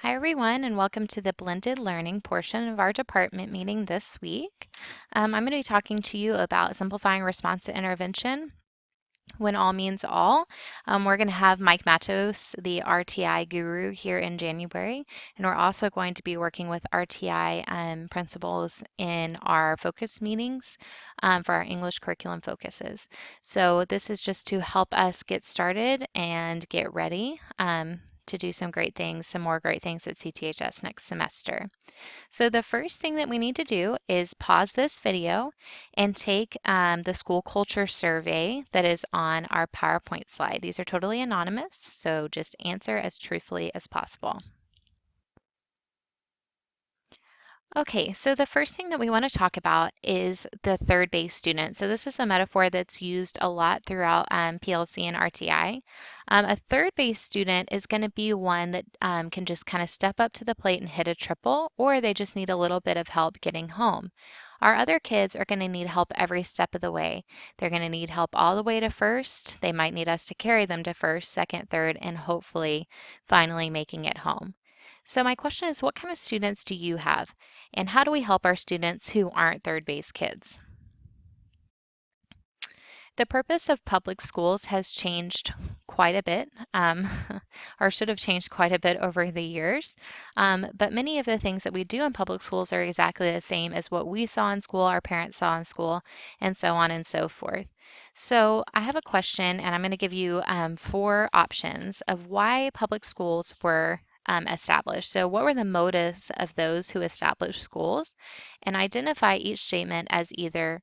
Hi, everyone, and welcome to the blended learning portion of our department meeting this week. I'm going to be talking to you about simplifying response to intervention when all means all. We're going to have Mike Matos, the RTI guru, here in January, and we're also going to be working with RTI principals in our focus meetings for our English curriculum focuses. So this is just to help us get started and get ready. To do some great things, some more great things at CTHS next semester. So the first thing that we need to do is pause this video and take the school culture survey that is on our PowerPoint slide. These are totally anonymous, so just answer as truthfully as possible. Okay, so the first thing that we want to talk about is the third base student. So this is a metaphor that's used a lot throughout PLC and RTI. A third base student is going to be one that can just kind of step up to the plate and hit a triple, or they just need a little bit of help getting home. Our other kids are going to need help every step of the way. They're going to need help all the way to first. They might need us to carry them to first, second, third, and hopefully finally making it home. So my question is, what kind of students do you have? And how do we help our students who aren't third base kids? The purpose of public schools has changed quite a bit, or should have changed quite a bit over the years. But many of the things that we do in public schools are exactly the same as what we saw in school, our parents saw in school, and so on and so forth. So I have a question, and I'm going to give you four options of why public schools were established. So what were the motives of those who established schools? And identify each statement as either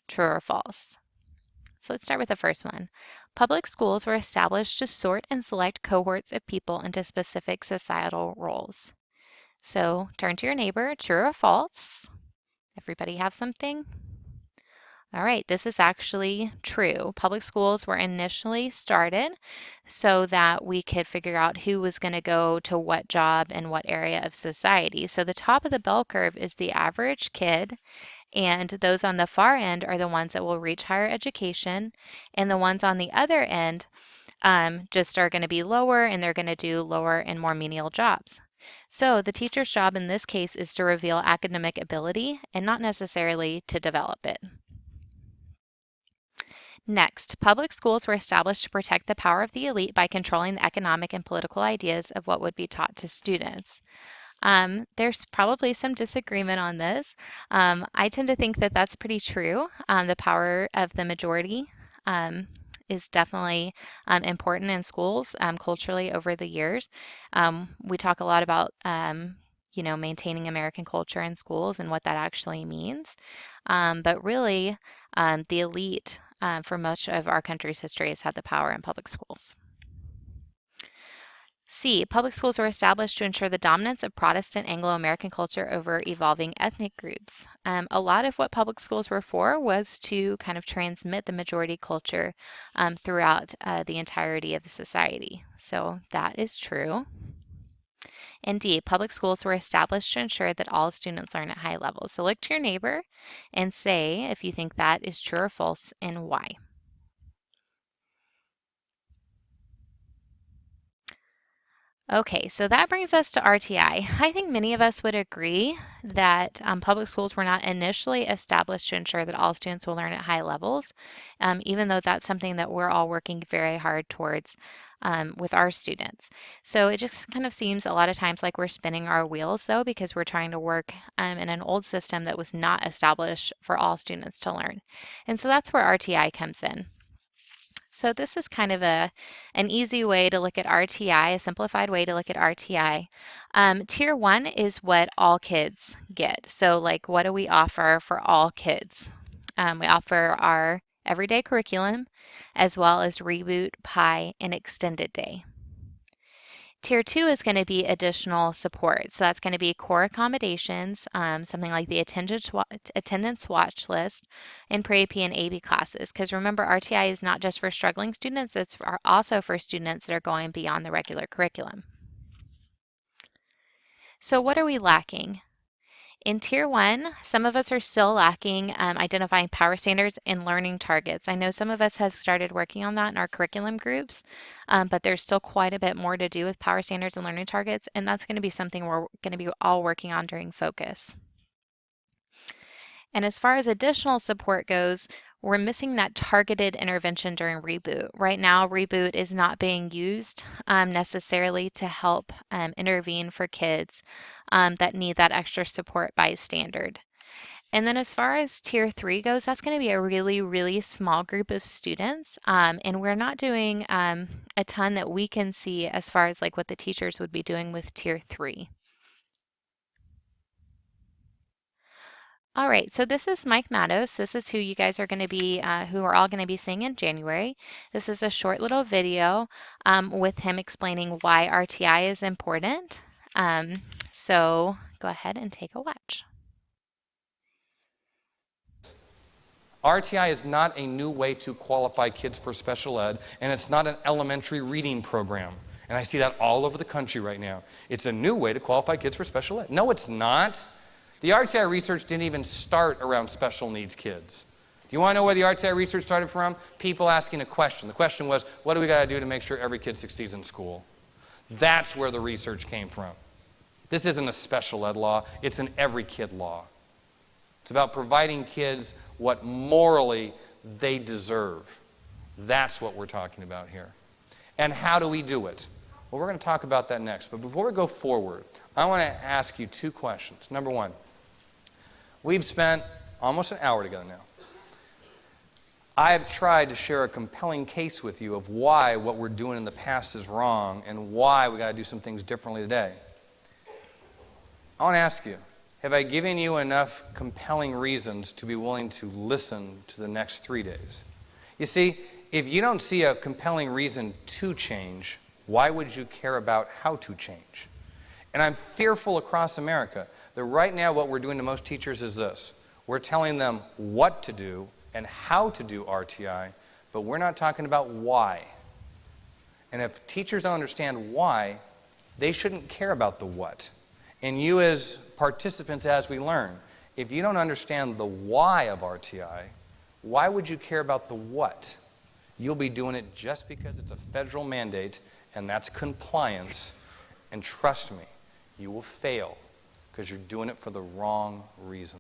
true or false. So let's start with the first one. Public schools were established to sort and select cohorts of people into specific societal roles. So turn to your neighbor, true or false? Everybody have something? All right, this is actually true. Public schools were initially started so that we could figure out who was going to go to what job in what area of society. So the top of the bell curve is the average kid, and those on the far end are the ones that will reach higher education, and the ones on the other end just are going to be lower, and they're going to do lower and more menial jobs. So the teacher's job in this case is to reveal academic ability and not necessarily to develop it. Next, public schools were established to protect the power of the elite by controlling the economic and political ideas of what would be taught to students. There's probably some disagreement on this. I tend to think that that's pretty true. The power of the majority is definitely important in schools culturally over the years. We talk a lot about maintaining American culture in schools and what that actually means. But really, the elite for much of our country's history has had the power in public schools. C. Public schools were established to ensure the dominance of Protestant Anglo-American culture over evolving ethnic groups. A lot of what public schools were for was to kind of transmit the majority culture throughout the entirety of the society. So that is true. And D. Public schools were established to ensure that all students learn at high levels. So look to your neighbor and say if you think that is true or false and why. Okay, so that brings us to RTI. I think many of us would agree that public schools were not initially established to ensure that all students will learn at high levels, even though that's something that we're all working very hard towards with our students. So it just kind of seems a lot of times like we're spinning our wheels, though, because we're trying to work in an old system that was not established for all students to learn. And so that's where RTI comes in. So this is kind of an easy way to look at RTI, a simplified way to look at RTI. Tier 1 is what all kids get. So like what do we offer for all kids? We offer our everyday curriculum as well as Reboot, Pi, and Extended Day. Tier 2 is going to be additional support. So that's going to be core accommodations, something like the attendance watch list, and Pre-AP and AB classes. Because remember, RTI is not just for struggling students, it's also for students that are going beyond the regular curriculum. So what are we lacking? In Tier 1, some of us are still lacking identifying power standards and learning targets. I know some of us have started working on that in our curriculum groups, but there's still quite a bit more to do with power standards and learning targets, and that's going to be something we're going to be all working on during Focus. And as far as additional support goes, we're missing that targeted intervention during Reboot. Right now, Reboot is not being used necessarily to help intervene for kids that need that extra support by standard. And then as far as Tier 3 goes, that's going to be a really, really small group of students. And we're not doing a ton that we can see as far as like what the teachers would be doing with Tier 3. All right, so this is Mike Matos. This is who you guys are going to be, who are all going to be seeing in January. This is a short little video with him explaining why RTI is important. So go ahead and take a watch. RTI is not a new way to qualify kids for special ed, and it's not an elementary reading program. And I see that all over the country right now. It's a new way to qualify kids for special ed. No, it's not. The RTI research didn't even start around special needs kids. Do you want to know where the RTI research started from? People asking a question. The question was, what do we got to do to make sure every kid succeeds in school? That's where the research came from. This isn't a special ed law. It's an every kid law. It's about providing kids what morally they deserve. That's what we're talking about here. And how do we do it? Well, we're going to talk about that next. But before we go forward, I want to ask you two questions. Number one, we've spent almost an hour together now. I have tried to share a compelling case with you of why what we're doing in the past is wrong and why we got to do some things differently today. I want to ask you, have I given you enough compelling reasons to be willing to listen to the next 3 days? You see, if you don't see a compelling reason to change, why would you care about how to change? And I'm fearful across America that right now what we're doing to most teachers is this. We're telling them what to do and how to do RTI, but we're not talking about why. And if teachers don't understand why, they shouldn't care about the what. And you as participants as we learn, if you don't understand the why of RTI, why would you care about the what? You'll be doing it just because it's a federal mandate, and that's compliance. And trust me, you will fail because you're doing it for the wrong reason.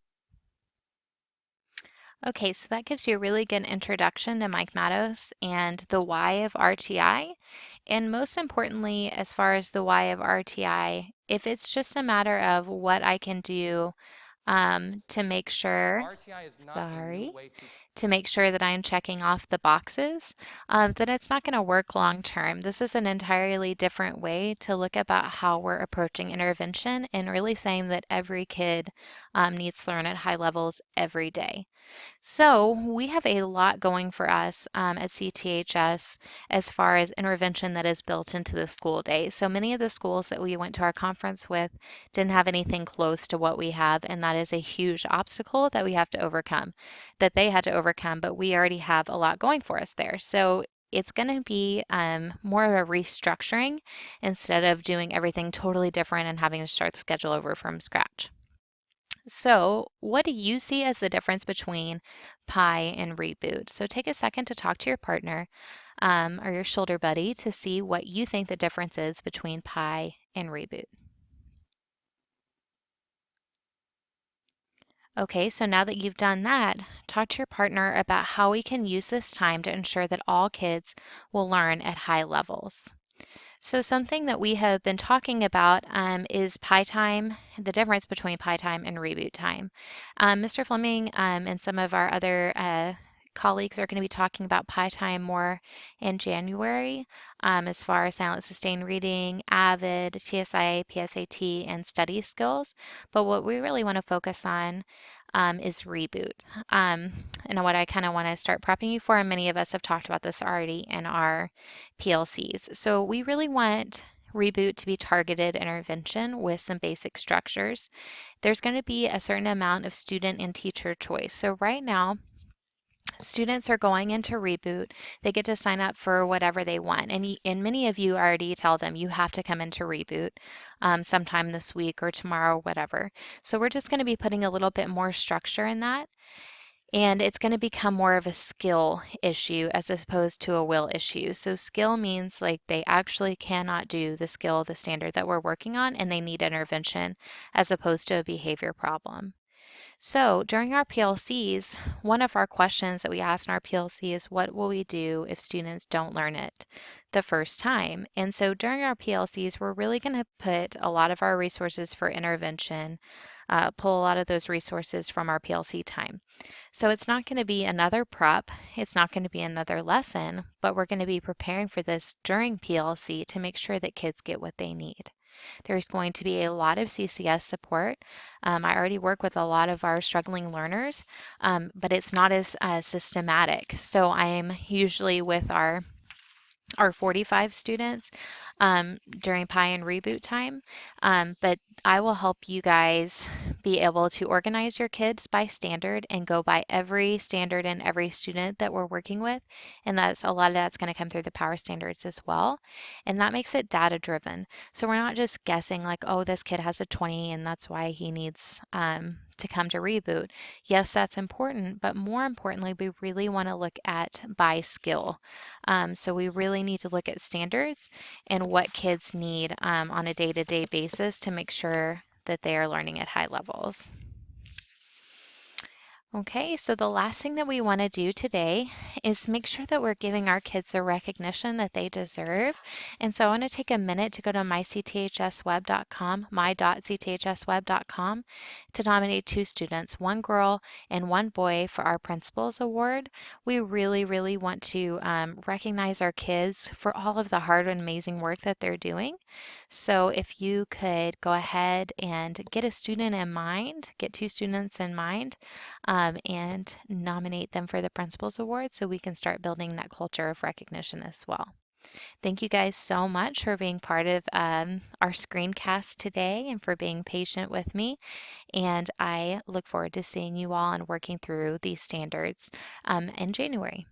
Okay, so that gives you a really good introduction to Mike Matos and the why of RTI. And most importantly, as far as the why of RTI, if it's just a matter of what I can do to make sure, to make sure that I'm checking off the boxes, then it's not going to work long term. This is an entirely different way to look about how we're approaching intervention and really saying that every kid needs to learn at high levels every day. So we have a lot going for us at CTHS as far as intervention that is built into the school day. So many of the schools that we went to our conference with didn't have anything close to what we have, and that is a huge obstacle that we have to overcome, that they had to overcome, but we already have a lot going for us there. So it's going to be more of a restructuring instead of doing everything totally different and having to start the schedule over from scratch. So, what do you see as the difference between Pi and Reboot? So, take a second to talk to your partner or your shoulder buddy to see what you think the difference is between Pi and Reboot. Okay, so now that you've done that, talk to your partner about how we can use this time to ensure that all kids will learn at high levels. So something that we have been talking about is Pi time, the difference between Pi time and Reboot time. Mr. Fleming and some of our other colleagues are going to be talking about Pi time more in January as far as silent sustained reading, AVID, TSIA, PSAT, and study skills. But what we really want to focus on is Reboot. And what I kind of want to start prepping you for, and many of us have talked about this already in our PLCs. So we really want Reboot to be targeted intervention with some basic structures. There's going to be a certain amount of student and teacher choice. So right now, Students are going into Reboot. They get to sign up for whatever they want. And many of you already tell them you have to come into Reboot sometime this week or tomorrow, whatever. So we're just going to be putting a little bit more structure in that. And it's going to become more of a skill issue as opposed to a will issue. So skill means like they actually cannot do the skill, the standard that we're working on, and they need intervention as opposed to a behavior problem. So during our PLCs, one of our questions that we ask in our PLC is what will we do if students don't learn it the first time? And so during our PLCs, we're really going to put a lot of our resources for intervention, pull a lot of those resources from our PLC time. So it's not going to be another prep, it's not going to be another lesson, but we're going to be preparing for this during PLC to make sure that kids get what they need. There's going to be a lot of CCS support. I already work with a lot of our struggling learners, but it's not as systematic. So I'm usually with our 45 students during Pi and Reboot time. But I will help you guys be able to organize your kids by standard and go by every standard and every student that we're working with. And that's a lot of that's going to come through the power standards as well. And that makes it data driven. So we're not just guessing like, oh, this kid has a 20 and that's why he needs to come to Reboot. Yes, that's important, but more importantly, we really want to look at by skill. So we really need to look at standards and what kids need on a day-to-day basis to make sure that they are learning at high levels. Okay, so the last thing that we want to do today is make sure that we're giving our kids the recognition that they deserve. And so I want to take a minute to go to mycthsweb.com, my.cthsweb.com, to nominate 2 students, 1 girl and 1 boy for our Principals Award. We really, really want to recognize our kids for all of the hard and amazing work that they're doing. So if you could go ahead and get a student in mind, get 2 students in mind, and nominate them for the Principals Award so we can start building that culture of recognition as well. Thank you guys so much for being part of our screencast today and for being patient with me. And I look forward to seeing you all and working through these standards in January.